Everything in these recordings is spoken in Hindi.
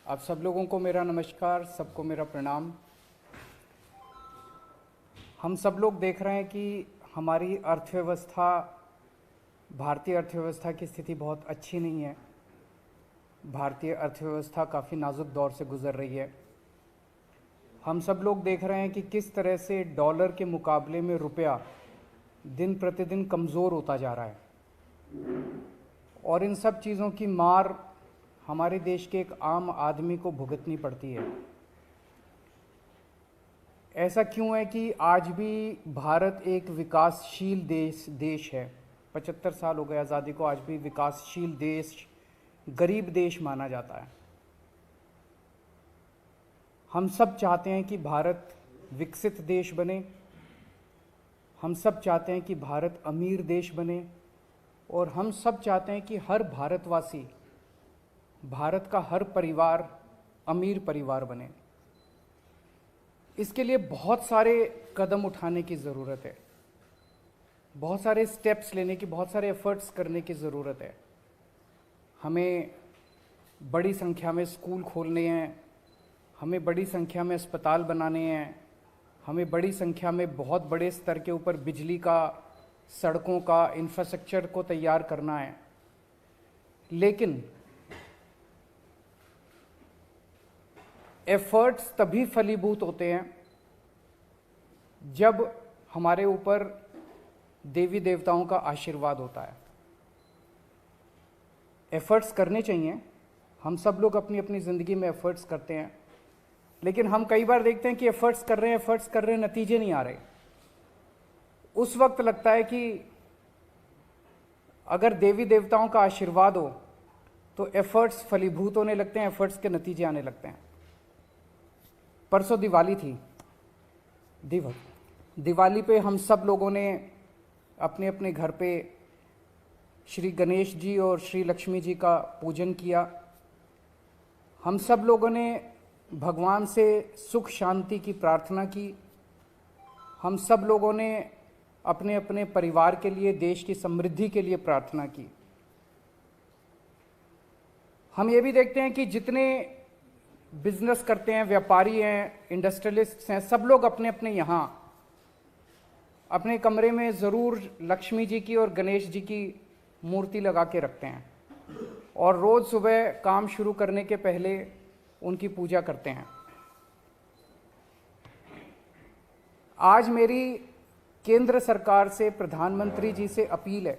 आप सब लोगों को मेरा नमस्कार, सबको मेरा प्रणाम। हम सब लोग देख रहे हैं कि हमारी अर्थव्यवस्था, भारतीय अर्थव्यवस्था की स्थिति बहुत अच्छी नहीं है। भारतीय अर्थव्यवस्था काफ़ी नाजुक दौर से गुजर रही है। हम सब लोग देख रहे हैं कि किस तरह से डॉलर के मुकाबले में रुपया दिन प्रतिदिन कमज़ोर होता जा रहा है और इन सब चीज़ों की मार हमारे देश के एक आम आदमी को भुगतनी पड़ती है। ऐसा क्यों है कि आज भी भारत एक विकासशील देश है। 75 साल हो गए आज़ादी को, आज भी विकासशील देश, गरीब देश माना जाता है। हम सब चाहते हैं कि भारत विकसित देश बने, हम सब चाहते हैं कि भारत अमीर देश बने और हम सब चाहते हैं कि हर भारतवासी, भारत का हर परिवार अमीर परिवार बने। इसके लिए बहुत सारे कदम उठाने की ज़रूरत है, बहुत सारे स्टेप्स लेने की, बहुत सारे एफर्ट्स करने की ज़रूरत है। हमें बड़ी संख्या में स्कूल खोलने हैं, हमें बड़ी संख्या में अस्पताल बनाने हैं, हमें बड़ी संख्या में बहुत बड़े स्तर के ऊपर बिजली का, सड़कों का, इंफ्रास्ट्रक्चर को तैयार करना है। लेकिन एफर्ट्स तभी फलीभूत होते हैं जब हमारे ऊपर देवी देवताओं का आशीर्वाद होता है। एफर्ट्स करने चाहिए, हम सब लोग अपनी अपनी ज़िंदगी में एफर्ट्स करते हैं, लेकिन हम कई बार देखते हैं कि एफर्ट्स कर रहे हैं, नतीजे नहीं आ रहे। उस वक्त लगता है कि अगर देवी देवताओं का आशीर्वाद हो तो एफर्ट्स फलीभूत होने लगते हैं, एफर्ट्स के नतीजे आने लगते हैं। परसों दिवाली थी। दिवाली पे हम सब लोगों ने अपने अपने घर पे श्री गणेश जी और श्री लक्ष्मी जी का पूजन किया। हम सब लोगों ने भगवान से सुख शांति की प्रार्थना की। हम सब लोगों ने अपने अपने परिवार के लिए, देश की समृद्धि के लिए प्रार्थना की। हम ये भी देखते हैं कि जितने बिजनेस करते हैं, व्यापारी हैं, इंडस्ट्रियलिस्ट्स हैं, सब लोग अपने अपने यहाँ अपने कमरे में ज़रूर लक्ष्मी जी की और गणेश जी की मूर्ति लगा के रखते हैं और रोज़ सुबह काम शुरू करने के पहले उनकी पूजा करते हैं। आज मेरी केंद्र सरकार से, प्रधानमंत्री जी से अपील है,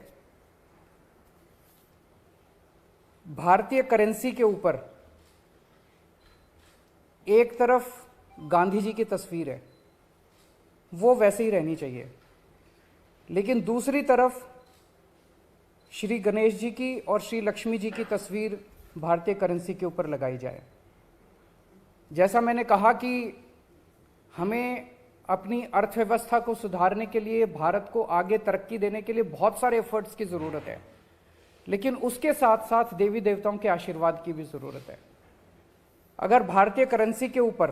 भारतीय करेंसी के ऊपर एक तरफ गांधी जी की तस्वीर है, वो वैसे ही रहनी चाहिए, लेकिन दूसरी तरफ श्री गणेश जी की और श्री लक्ष्मी जी की तस्वीर भारतीय करेंसी के ऊपर लगाई जाए। जैसा मैंने कहा कि हमें अपनी अर्थव्यवस्था को सुधारने के लिए, भारत को आगे तरक्की देने के लिए बहुत सारे एफर्ट्स की ज़रूरत है, लेकिन उसके साथ साथ देवी देवताओं के आशीर्वाद की भी ज़रूरत है। अगर भारतीय करेंसी के ऊपर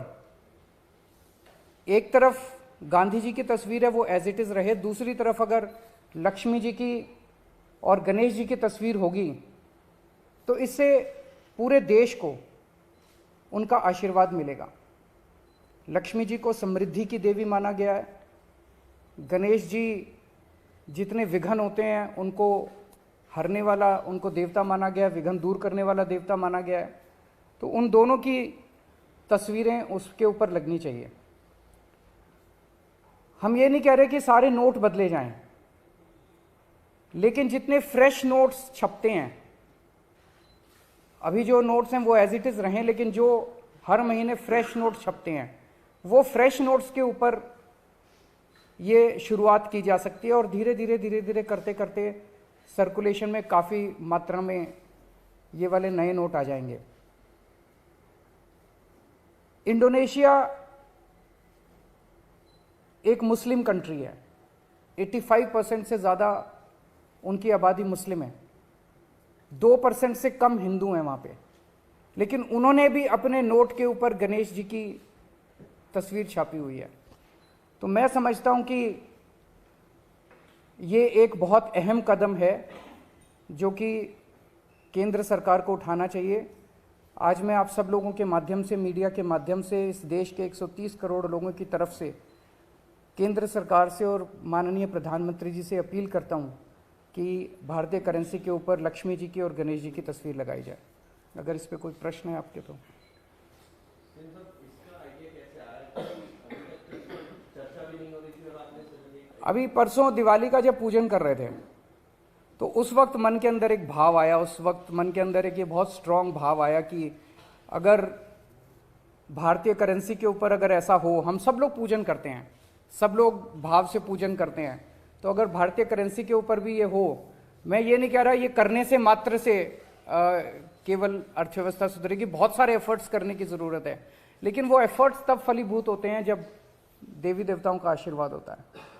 एक तरफ गांधी जी की तस्वीर है, वो एज इट इज़ रहे, दूसरी तरफ अगर लक्ष्मी जी की और गणेश जी की तस्वीर होगी, तो इससे पूरे देश को उनका आशीर्वाद मिलेगा। लक्ष्मी जी को समृद्धि की देवी माना गया है, गणेश जी जितने विघ्न होते हैं उनको हरने वाला, उनको देवता माना गया है, विघ्न दूर करने वाला देवता माना गया है। तो उन दोनों की तस्वीरें उसके ऊपर लगनी चाहिए। हम ये नहीं कह रहे कि सारे नोट बदले जाएं, लेकिन जितने फ्रेश नोट्स छपते हैं, अभी जो नोट्स हैं वो एज इट इज़ रहें, लेकिन जो हर महीने फ्रेश नोट्स छपते हैं, वो फ्रेश नोट्स के ऊपर ये शुरुआत की जा सकती है और धीरे धीरे करते करते सर्कुलेशन में काफ़ी मात्रा में ये वाले नए नोट आ जाएंगे। इंडोनेशिया एक मुस्लिम कंट्री है, 85% से ज़्यादा उनकी आबादी मुस्लिम है, 2% से कम हिंदू हैं वहाँ पे, लेकिन उन्होंने भी अपने नोट के ऊपर गणेश जी की तस्वीर छापी हुई है। तो मैं समझता हूँ कि ये एक बहुत अहम कदम है जो कि केंद्र सरकार को उठाना चाहिए आज मैं आप सब लोगों के माध्यम से, मीडिया के माध्यम से, इस देश के 130 करोड़ लोगों की तरफ से केंद्र सरकार से और माननीय प्रधानमंत्री जी से अपील करता हूं कि भारतीय करेंसी के ऊपर लक्ष्मी जी की और गणेश जी की तस्वीर लगाई जाए। अगर इस पे कोई प्रश्न है आपके तो। अभी परसों दिवाली का जब पूजन कर रहे थे तो उस वक्त मन के अंदर एक भाव आया, उस वक्त मन के अंदर एक ये बहुत स्ट्रांग भाव आया कि अगर भारतीय करेंसी के ऊपर अगर ऐसा हो, हम सब लोग पूजन करते हैं, सब लोग भाव से पूजन करते हैं, तो अगर भारतीय करेंसी के ऊपर भी ये हो, मैं ये नहीं कह रहा ये करने से मात्र से केवल अर्थव्यवस्था सुधरेगी, बहुत सारे एफर्ट्स करने की जरूरत है, लेकिन वो एफर्ट्स तब फलीभूत होते हैं जब देवी देवताओं का आशीर्वाद होता है।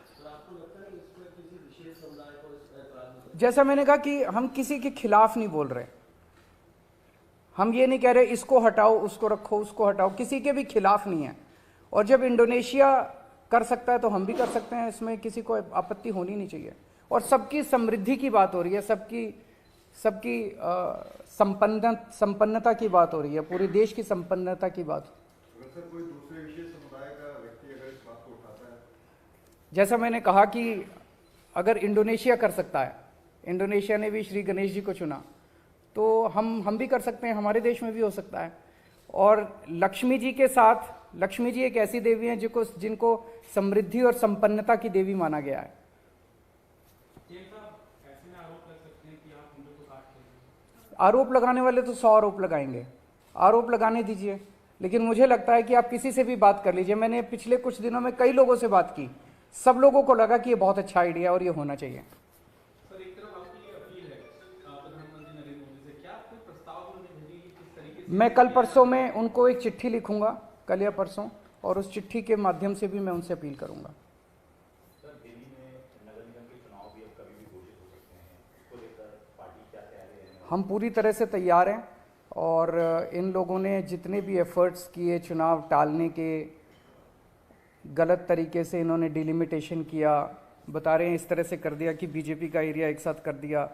जैसा मैंने कहा कि हम किसी के खिलाफ नहीं बोल रहे, हम ये नहीं कह रहे इसको हटाओ, उसको रखो, उसको हटाओ, किसी के भी खिलाफ नहीं है। और जब इंडोनेशिया कर सकता है तो हम भी कर सकते हैं, इसमें किसी को आपत्ति होनी नहीं चाहिए। और सबकी समृद्धि की बात हो रही है, सबकी संपन्नता की बात हो रही है, पूरे देश की संपन्नता की बात। अगर सर कोई दूसरे विशेष समुदाय का व्यक्ति अगर इस बात को उठाता है, जैसा मैंने कहा कि अगर इंडोनेशिया कर सकता है, इंडोनेशिया ने भी श्री गणेश जी को चुना, तो हम भी कर सकते हैं, हमारे देश में भी हो सकता है। और लक्ष्मी जी के साथ, लक्ष्मी जी एक ऐसी देवी हैं जिनको समृद्धि और संपन्नता की देवी माना गया है। आरोप लगाने वाले तो 100 आरोप लगाएंगे, आरोप लगाने दीजिए, लेकिन मुझे लगता है कि आप किसी से भी बात कर लीजिए। मैंने पिछले कुछ दिनों में कई लोगों से बात की, सब लोगों को लगा कि ये बहुत अच्छा आइडिया और ये होना चाहिए। सर, एक तरफ आपकी अपील है प्रधानमंत्री नरेंद्र मोदी से, क्या कोई प्रस्ताव उन्होंने भेजी किस तरीके से? मैं कल परसों में उनको एक चिट्ठी लिखूंगा, कल या परसों, और उस चिट्ठी के माध्यम से भी मैं उनसे अपील करूंगा। सर, दिल्ली में नगर निगम के चुनाव भी अब कभी भी घोषित हो सकते हैं, इसको लेकर पार्टी क्या तैयारी है? हम पूरी तरह से तैयार हैं और इन लोगों ने जितने भी एफर्ट्स किए चुनाव टालने के, गलत तरीके से इन्होंने डिलिमिटेशन किया, बता रहे हैं इस तरह से कर दिया कि बीजेपी का एरिया एक साथ कर दिया,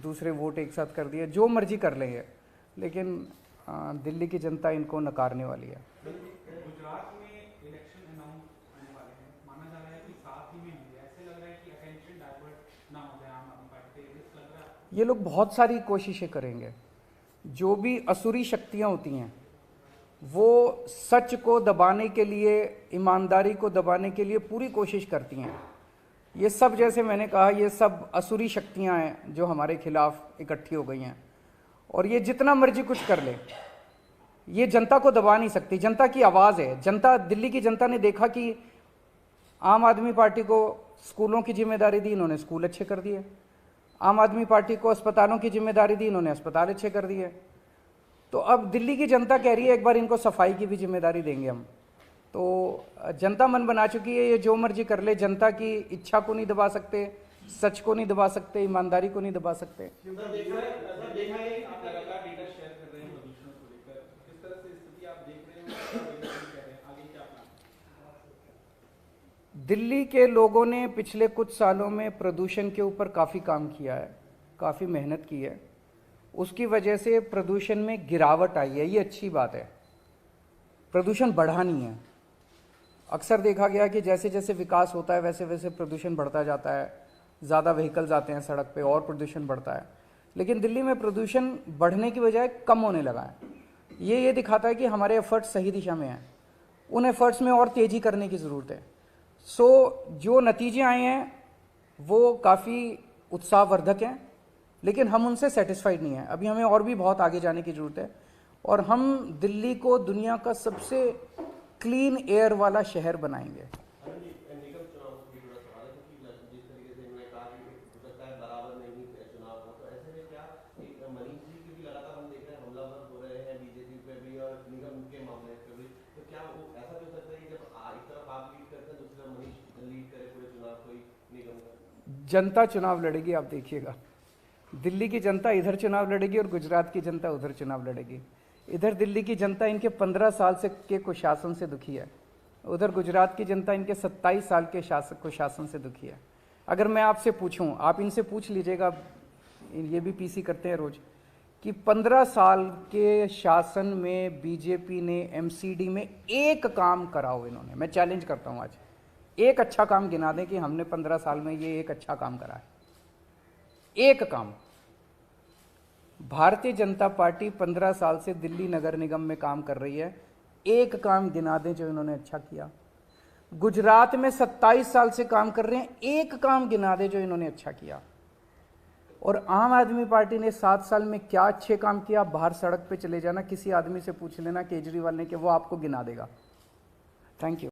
दूसरे वोट एक साथ कर दिया, जो मर्जी कर लेंगे, लेकिन दिल्ली की जनता इनको नकारने वाली है। गुजरात में इलेक्शन अनाउंस होने वाले हैं, माना जा रहा है कि साथ ही में होंगे, ऐसे लग रहा है कि अटेंशन डाइवर्ट ना हो जाए आम आदमी पार्टी से, रिस्क लग रहा है। ये लोग बहुत सारी कोशिशें करेंगे, जो भी असुरी शक्तियां होती हैं वो सच को दबाने के लिए, ईमानदारी को दबाने के लिए पूरी कोशिश करती हैं। ये सब, जैसे मैंने कहा, ये सब असुरी शक्तियां हैं जो हमारे खिलाफ इकट्ठी हो गई हैं, और ये जितना मर्जी कुछ कर ले, ये जनता को दबा नहीं सकती। जनता की आवाज़ है, जनता, दिल्ली की जनता ने देखा कि आम आदमी पार्टी को स्कूलों की जिम्मेदारी दी, इन्होंने स्कूल अच्छे कर दिए। आम आदमी पार्टी को अस्पतालों की जिम्मेदारी दी, इन्होंने अस्पताल अच्छे कर दिए। तो अब दिल्ली की जनता कह रही है एक बार इनको सफाई की भी जिम्मेदारी देंगे हम। तो जनता मन बना चुकी है, ये जो मर्जी कर ले, जनता की इच्छा को नहीं दबा सकते, सच को नहीं दबा सकते, ईमानदारी को नहीं दबा सकते। दिल्ली के लोगों ने पिछले कुछ सालों में प्रदूषण के ऊपर काफ़ी काम किया है, काफ़ी मेहनत की है, उसकी वजह से प्रदूषण में गिरावट आई है, ये अच्छी बात है। प्रदूषण बढ़ा नहीं है। अक्सर देखा गया कि जैसे जैसे विकास होता है वैसे वैसे प्रदूषण बढ़ता जाता है, ज़्यादा व्हीकल्स आते हैं सड़क पे और प्रदूषण बढ़ता है, लेकिन दिल्ली में प्रदूषण बढ़ने की बजाय कम होने लगा है। ये दिखाता है कि हमारे एफर्ट्स सही दिशा में हैं, उन एफर्ट्स में और तेज़ी करने की ज़रूरत है। जो नतीजे आए हैं वो काफ़ी उत्साहवर्धक हैं, लेकिन हम उनसे सेटिस्फाइड नहीं हैं। अभी हमें और भी बहुत आगे जाने की ज़रूरत है, और हम दिल्ली को दुनिया का सबसे क्लीन एयर वाला शहर बनाएंगे। जनता चुनाव लड़ेगी, आप देखिएगा। दिल्ली की जनता इधर चुनाव लड़ेगी और गुजरात की जनता उधर चुनाव लड़ेगी। इधर दिल्ली की जनता इनके 15 साल से के कुशासन से दुखी है, उधर गुजरात की जनता इनके 27 साल के कुशासन से दुखी है। अगर मैं आपसे पूछूं, आप इनसे पूछ लीजिएगा, ये भी पीसी करते हैं रोज, कि 15 साल के शासन में बीजेपी ने एमसीडी में एक काम करा हो इन्होंने। मैं चैलेंज करता हूं आज, एक अच्छा काम गिना दें कि हमने 15 साल में ये एक अच्छा काम करा है। एक काम। भारतीय जनता पार्टी 15 साल से दिल्ली नगर निगम में काम कर रही है, एक काम गिना दें जो इन्होंने अच्छा किया। गुजरात में 27 साल से काम कर रहे हैं, एक काम गिना दें जो इन्होंने अच्छा किया। और आम आदमी पार्टी ने 7 साल में क्या अच्छे काम किया, बाहर सड़क पे चले जाना, किसी आदमी से पूछ लेना केजरीवाल ने, कि वो आपको गिना देगा। Thank you.